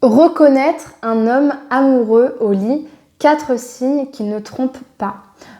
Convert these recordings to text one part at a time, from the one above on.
Reconnaître un homme amoureux au lit, 4 signes qui ne trompent pas.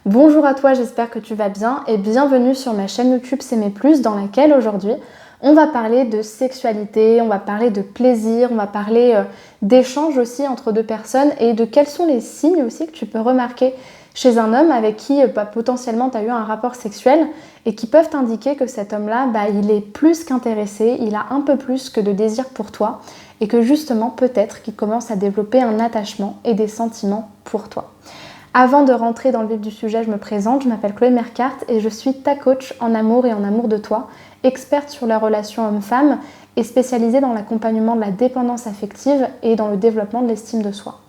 Bonjour à toi, j'espère que tu vas bien et bienvenue sur ma chaîne YouTube S'aimer plus dans laquelle aujourd'hui on va parler de sexualité, on va parler de plaisir, on va parler d'échanges aussi entre deux personnes et de quels sont les signes aussi que tu peux remarquer chez un homme avec qui potentiellement tu as eu un rapport sexuel et qui peuvent t'indiquer que cet homme-là, il est plus qu'intéressé, il a un peu plus que de désir pour toi et que justement peut-être qu'il commence à développer un attachement et des sentiments pour toi. Avant de rentrer dans le vif du sujet, je me présente, je m'appelle Chloé Mercart et je suis ta coach en amour et en amour de toi, experte sur la relation homme-femme et spécialisée dans l'accompagnement de la dépendance affective et dans le développement de l'estime de soi.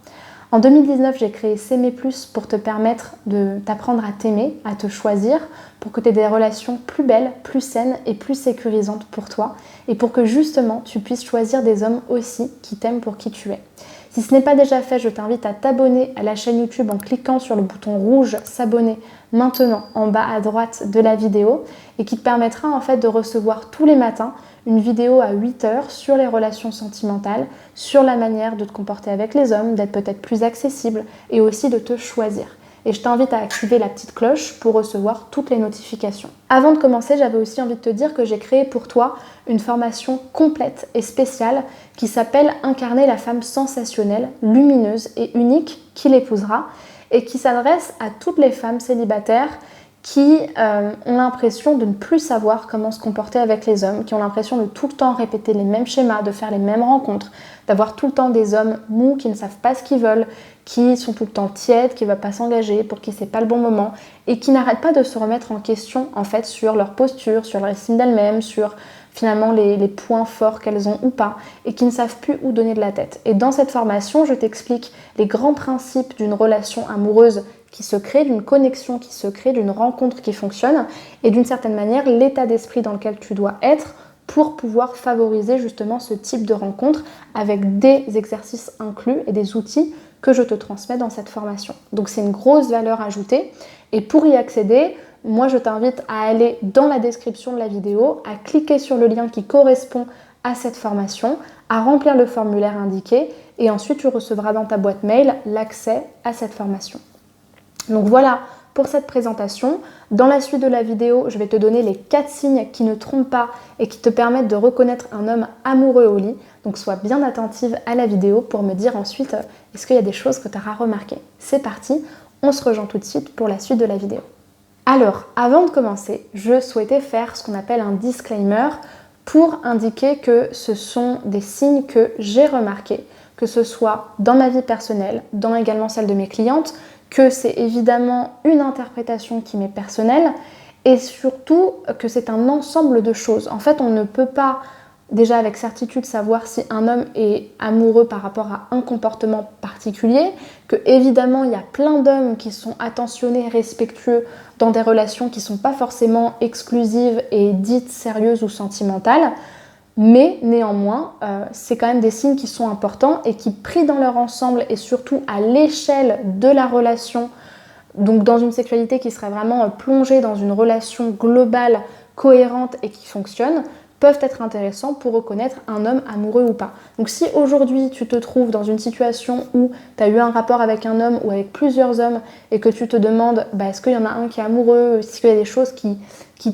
En 2019, j'ai créé S'aimer plus pour te permettre de t'apprendre à t'aimer, à te choisir, pour que tu aies des relations plus belles, plus saines et plus sécurisantes pour toi et pour que justement tu puisses choisir des hommes aussi qui t'aiment pour qui tu es. Si ce n'est pas déjà fait, je t'invite à t'abonner à la chaîne YouTube en cliquant sur le bouton rouge s'abonner maintenant en bas à droite de la vidéo et qui te permettra en fait de recevoir tous les matins une vidéo à 8h sur les relations sentimentales, sur la manière de te comporter avec les hommes, d'être peut-être plus accessible et aussi de te choisir. Et je t'invite à activer la petite cloche pour recevoir toutes les notifications. Avant de commencer, j'avais aussi envie de te dire que j'ai créé pour toi une formation complète et spéciale qui s'appelle Incarner la femme sensationnelle, lumineuse et unique qui l'épousera et qui s'adresse à toutes les femmes célibataires qui ont l'impression de ne plus savoir comment se comporter avec les hommes, qui ont l'impression de tout le temps répéter les mêmes schémas, de faire les mêmes rencontres, d'avoir tout le temps des hommes mous qui ne savent pas ce qu'ils veulent, qui sont tout le temps tièdes, qui ne veulent pas s'engager, pour qui c'est pas le bon moment, et qui n'arrêtent pas de se remettre en question en fait sur leur posture, sur leur estime d'elles-mêmes, sur finalement les points forts qu'elles ont ou pas, et qui ne savent plus où donner de la tête. Et dans cette formation, je t'explique les grands principes d'une relation amoureuse qui se crée, d'une connexion qui se crée, d'une rencontre qui fonctionne, et d'une certaine manière, l'état d'esprit dans lequel tu dois être pour pouvoir favoriser justement ce type de rencontre avec des exercices inclus et des outils que je te transmets dans cette formation. Donc c'est une grosse valeur ajoutée, et pour y accéder, moi je t'invite à aller dans la description de la vidéo, à cliquer sur le lien qui correspond à cette formation, à remplir le formulaire indiqué, et ensuite tu recevras dans ta boîte mail l'accès à cette formation. Donc voilà pour cette présentation. Dans la suite de la vidéo, je vais te donner les 4 signes qui ne trompent pas et qui te permettent de reconnaître un homme amoureux au lit. Donc sois bien attentive à la vidéo pour me dire ensuite est-ce qu'il y a des choses que tu auras remarquées. C'est parti, on se rejoint tout de suite pour la suite de la vidéo. Alors, avant de commencer, je souhaitais faire ce qu'on appelle un disclaimer pour indiquer que ce sont des signes que j'ai remarqués, que ce soit dans ma vie personnelle, dans également celle de mes clientes, que c'est évidemment une interprétation qui m'est personnelle et surtout que c'est un ensemble de choses. En fait, on ne peut pas déjà avec certitude savoir si un homme est amoureux par rapport à un comportement particulier, que évidemment il y a plein d'hommes qui sont attentionnés, respectueux dans des relations qui ne sont pas forcément exclusives et dites sérieuses ou sentimentales. Mais néanmoins, c'est quand même des signes qui sont importants et qui, pris dans leur ensemble et surtout à l'échelle de la relation, donc dans une sexualité qui serait vraiment plongée dans une relation globale, cohérente et qui fonctionne, peuvent être intéressants pour reconnaître un homme amoureux ou pas. Donc si aujourd'hui tu te trouves dans une situation où tu as eu un rapport avec un homme ou avec plusieurs hommes et que tu te demandes est-ce qu'il y en a un qui est amoureux, est-ce qu'il y a des choses qui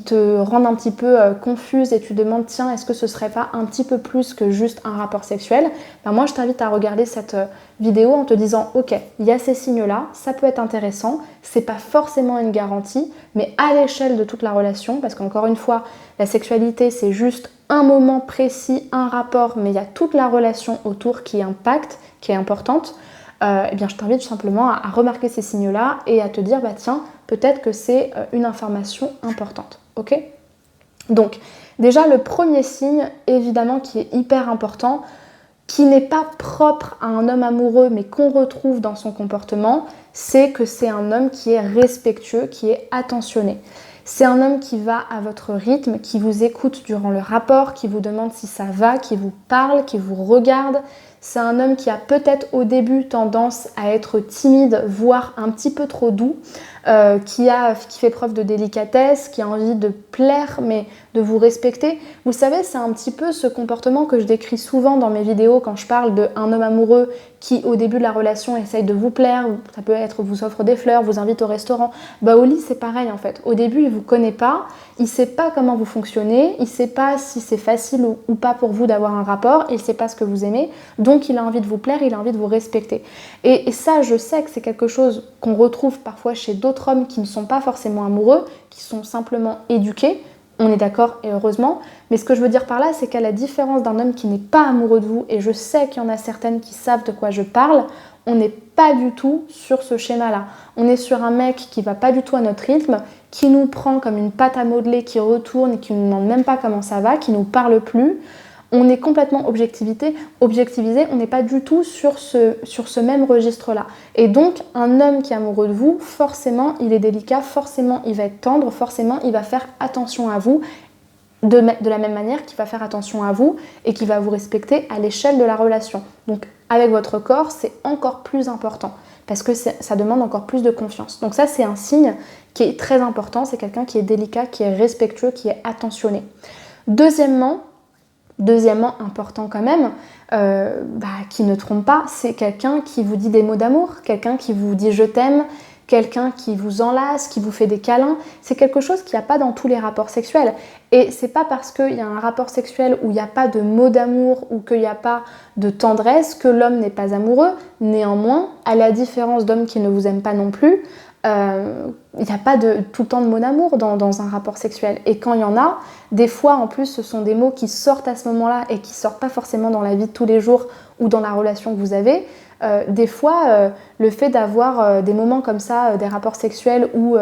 te rendent un petit peu confuse et tu te demandes tiens est-ce que ce serait pas un petit peu plus que juste un rapport sexuel, moi je t'invite à regarder cette vidéo en te disant ok, il y a ces signes là, ça peut être intéressant, c'est pas forcément une garantie, mais à l'échelle de toute la relation, parce qu'encore une fois la sexualité c'est juste un moment précis, un rapport, mais il y a toute la relation autour qui impacte, qui est importante. Je t'invite tout simplement à remarquer ces signes-là et à te dire tiens, peut-être que c'est une information importante, ok ? Donc déjà le premier signe évidemment qui est hyper important, qui n'est pas propre à un homme amoureux mais qu'on retrouve dans son comportement, c'est que c'est un homme qui est respectueux, qui est attentionné. C'est un homme qui va à votre rythme, qui vous écoute durant le rapport, qui vous demande si ça va, qui vous parle, qui vous regarde. C'est un homme qui a peut-être au début tendance à être timide, voire un petit peu trop doux, qui fait preuve de délicatesse, qui a envie de plaire, mais de vous respecter. Vous savez, c'est un petit peu ce comportement que je décris souvent dans mes vidéos quand je parle d'un homme amoureux qui, au début de la relation, essaye de vous plaire. Ça peut être vous offre des fleurs, vous invite au restaurant. Au lit, c'est pareil en fait. Au début, il vous connaît pas, il sait pas comment vous fonctionnez, il sait pas si c'est facile ou pas pour vous d'avoir un rapport, il sait pas ce que vous aimez, donc il a envie de vous plaire, il a envie de vous respecter. Et ça, je sais que c'est quelque chose qu'on retrouve parfois chez d'autres hommes qui ne sont pas forcément amoureux, qui sont simplement éduqués. On est d'accord et heureusement, mais ce que je veux dire par là, c'est qu'à la différence d'un homme qui n'est pas amoureux de vous, et je sais qu'il y en a certaines qui savent de quoi je parle, on n'est pas du tout sur ce schéma-là. On est sur un mec qui va pas du tout à notre rythme, qui nous prend comme une pâte à modeler, qui retourne et qui ne nous demande même pas comment ça va, qui nous parle plus. On est complètement objectivisé, on n'est pas du tout sur ce même registre-là. Et donc, un homme qui est amoureux de vous, forcément, il est délicat, forcément, il va être tendre, forcément, il va faire attention à vous, de la même manière qu'il va faire attention à vous et qu'il va vous respecter à l'échelle de la relation. Donc, avec votre corps, c'est encore plus important parce que ça demande encore plus de confiance. Donc ça, c'est un signe qui est très important, c'est quelqu'un qui est délicat, qui est respectueux, qui est attentionné. Deuxièmement, important quand même, qui ne trompe pas, c'est quelqu'un qui vous dit des mots d'amour, quelqu'un qui vous dit je t'aime, quelqu'un qui vous enlace, qui vous fait des câlins. C'est quelque chose qu'il n'y a pas dans tous les rapports sexuels. Et c'est pas parce qu'il y a un rapport sexuel où il n'y a pas de mots d'amour ou qu'il n'y a pas de tendresse que l'homme n'est pas amoureux. Néanmoins, à la différence d'hommes qui ne vous aiment pas non plus, il n'y a pas tout le temps de mots d'amour dans un rapport sexuel. Et quand il y en a, des fois en plus ce sont des mots qui sortent à ce moment-là et qui sortent pas forcément dans la vie de tous les jours ou dans la relation que vous avez. Des fois, le fait d'avoir des moments comme ça, des rapports sexuels où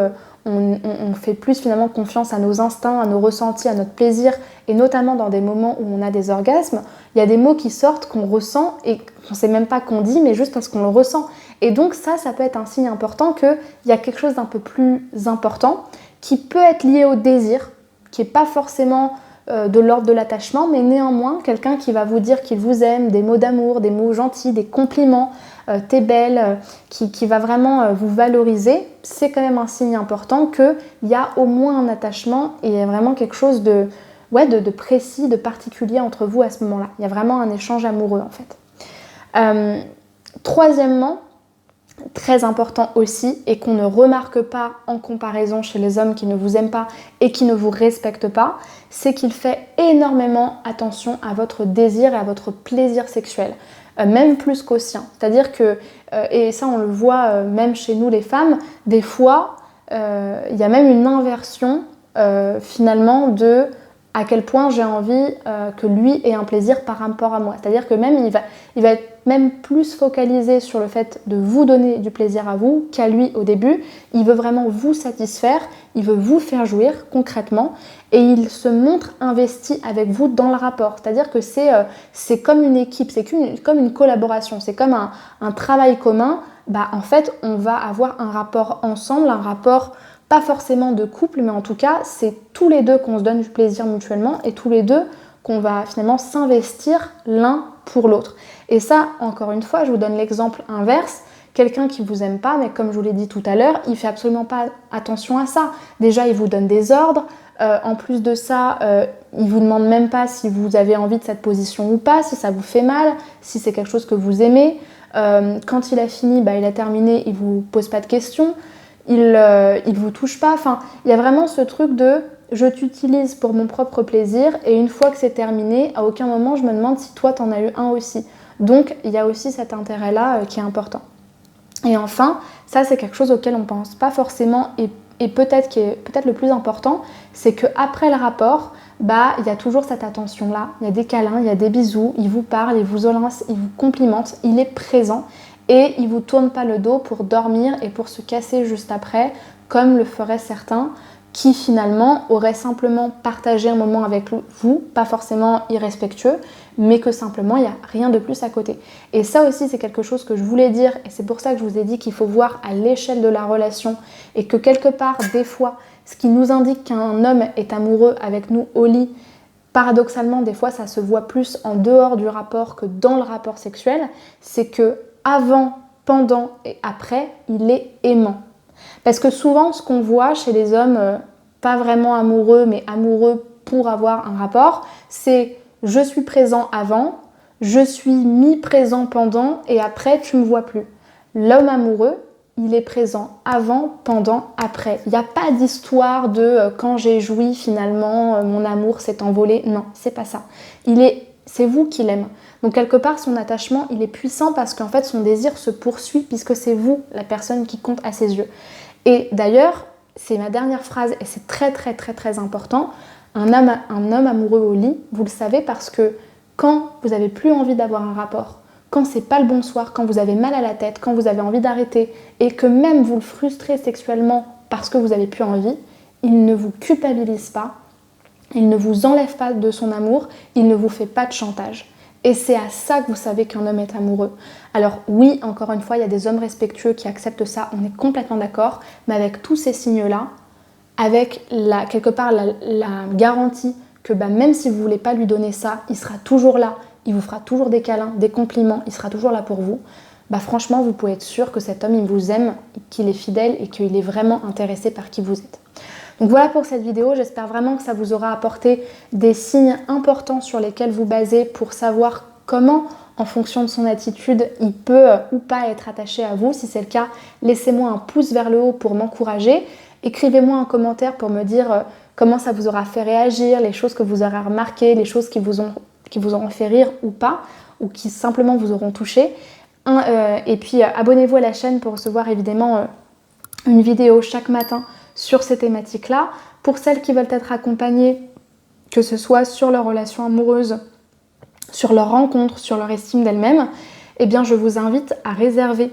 on fait plus finalement confiance à nos instincts, à nos ressentis, à notre plaisir, et notamment dans des moments où on a des orgasmes, il y a des mots qui sortent, qu'on ressent et qu'on ne sait même pas qu'on dit, mais juste parce qu'on le ressent. Et donc ça peut être un signe important qu'il y a quelque chose d'un peu plus important qui peut être lié au désir, qui n'est pas forcément de l'ordre de l'attachement, mais néanmoins quelqu'un qui va vous dire qu'il vous aime, des mots d'amour, des mots gentils, des compliments, t'es belle, qui va vraiment vous valoriser, c'est quand même un signe important qu'il y a au moins un attachement et il y a vraiment quelque chose de précis, de particulier entre vous à ce moment-là. Il y a vraiment un échange amoureux en fait. Troisièmement, très important aussi et qu'on ne remarque pas en comparaison chez les hommes qui ne vous aiment pas et qui ne vous respectent pas, c'est qu'il fait énormément attention à votre désir et à votre plaisir sexuel, même plus qu'au sien. C'est-à-dire que, et ça on le voit même chez nous les femmes, des fois il y a même une inversion finalement de à quel point j'ai envie que lui ait un plaisir par rapport à moi. C'est-à-dire que même il va être même plus focalisé sur le fait de vous donner du plaisir à vous qu'à lui au début. Il veut vraiment vous satisfaire, il veut vous faire jouir concrètement et il se montre investi avec vous dans le rapport. C'est-à-dire que c'est comme une équipe, c'est comme une collaboration, c'est comme un travail commun. En fait, on va avoir un rapport ensemble, un rapport pas forcément de couple, mais en tout cas, c'est tous les deux qu'on se donne du plaisir mutuellement et tous les deux qu'on va finalement s'investir l'un pour l'autre. Et ça, encore une fois, je vous donne l'exemple inverse. Quelqu'un qui vous aime pas, mais comme je vous l'ai dit tout à l'heure, il fait absolument pas attention à ça. Déjà, il vous donne des ordres. En plus de ça, il vous demande même pas si vous avez envie de cette position ou pas, si ça vous fait mal, si c'est quelque chose que vous aimez. Quand il a fini, il a terminé, il vous pose pas de questions. Il vous touche pas. Enfin, il y a vraiment ce truc de je t'utilise pour mon propre plaisir et une fois que c'est terminé, à aucun moment je me demande si toi t'en as eu un aussi. Donc il y a aussi cet intérêt-là qui est important. Et enfin, ça c'est quelque chose auquel on pense pas forcément et peut-être qui est peut-être le plus important, c'est qu'après le rapport, il y a toujours cette attention-là, il y a des câlins, il y a des bisous, il vous parle, il vous enlace, il vous complimente, il est présent. Et il ne vous tourne pas le dos pour dormir et pour se casser juste après, comme le feraient certains qui finalement auraient simplement partagé un moment avec vous, pas forcément irrespectueux, mais que simplement il n'y a rien de plus à côté. Et ça aussi c'est quelque chose que je voulais dire et c'est pour ça que je vous ai dit qu'il faut voir à l'échelle de la relation et que quelque part, des fois, ce qui nous indique qu'un homme est amoureux avec nous au lit, paradoxalement, des fois ça se voit plus en dehors du rapport que dans le rapport sexuel, c'est que avant, pendant et après, il est aimant. Parce que souvent, ce qu'on voit chez les hommes, pas vraiment amoureux, mais amoureux pour avoir un rapport, c'est je suis présent avant, je suis mi-présent pendant et après tu me vois plus. L'homme amoureux, il est présent avant, pendant, après. Il n'y a pas d'histoire de quand j'ai joui finalement, mon amour s'est envolé. Non, c'est pas ça. C'est vous qui l'aime. Donc quelque part, son attachement, il est puissant parce qu'en fait, son désir se poursuit puisque c'est vous, la personne qui compte à ses yeux. Et d'ailleurs, c'est ma dernière phrase et c'est très très très très important. Un homme amoureux au lit, vous le savez parce que quand vous n'avez plus envie d'avoir un rapport, quand c'est pas le bon soir, quand vous avez mal à la tête, quand vous avez envie d'arrêter et que même vous le frustrez sexuellement parce que vous n'avez plus envie, il ne vous culpabilise pas, il ne vous enlève pas de son amour, il ne vous fait pas de chantage. Et c'est à ça que vous savez qu'un homme est amoureux. Alors oui, encore une fois, il y a des hommes respectueux qui acceptent ça, on est complètement d'accord, mais avec tous ces signes-là, avec quelque part la garantie que même si vous ne voulez pas lui donner ça, il sera toujours là, il vous fera toujours des câlins, des compliments, il sera toujours là pour vous, franchement, vous pouvez être sûr que cet homme, il vous aime, qu'il est fidèle et qu'il est vraiment intéressé par qui vous êtes. Donc voilà pour cette vidéo, j'espère vraiment que ça vous aura apporté des signes importants sur lesquels vous basez pour savoir comment, en fonction de son attitude, il peut ou pas être attaché à vous. Si c'est le cas, laissez-moi un pouce vers le haut pour m'encourager. Écrivez-moi un commentaire pour me dire comment ça vous aura fait réagir, les choses que vous aurez remarquées, les choses qui vous auront fait rire ou pas, ou qui simplement vous auront touché. Et puis abonnez-vous à la chaîne pour recevoir évidemment une vidéo chaque matin sur ces thématiques-là. Pour celles qui veulent être accompagnées, que ce soit sur leur relation amoureuse, sur leur rencontre, sur leur estime d'elles-mêmes, eh bien je vous invite à réserver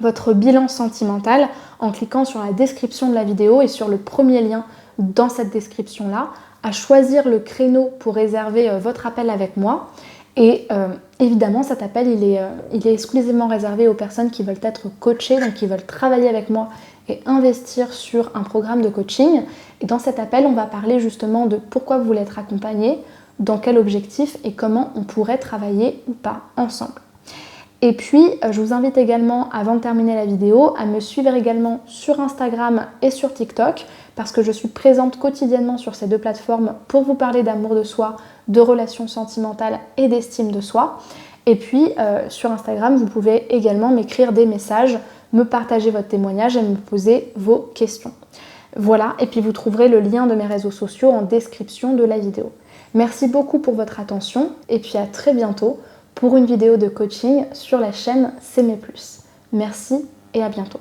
votre bilan sentimental en cliquant sur la description de la vidéo et sur le premier lien dans cette description-là, à choisir le créneau pour réserver votre appel avec moi. Et évidemment, cet appel, il est exclusivement réservé aux personnes qui veulent être coachées, donc qui veulent travailler avec moi et investir sur un programme de coaching. Et dans cet appel, on va parler justement de pourquoi vous voulez être accompagné, dans quel objectif et comment on pourrait travailler ou pas ensemble. Et puis, je vous invite également, avant de terminer la vidéo, à me suivre également sur Instagram et sur TikTok parce que je suis présente quotidiennement sur ces deux plateformes pour vous parler d'amour de soi, de relations sentimentales et d'estime de soi. Et puis, sur Instagram, vous pouvez également m'écrire des messages, me partager votre témoignage et me poser vos questions. Voilà, et puis vous trouverez le lien de mes réseaux sociaux en description de la vidéo. Merci beaucoup pour votre attention et puis à très bientôt pour une vidéo de coaching sur la chaîne S'aimer plus. Merci et à bientôt.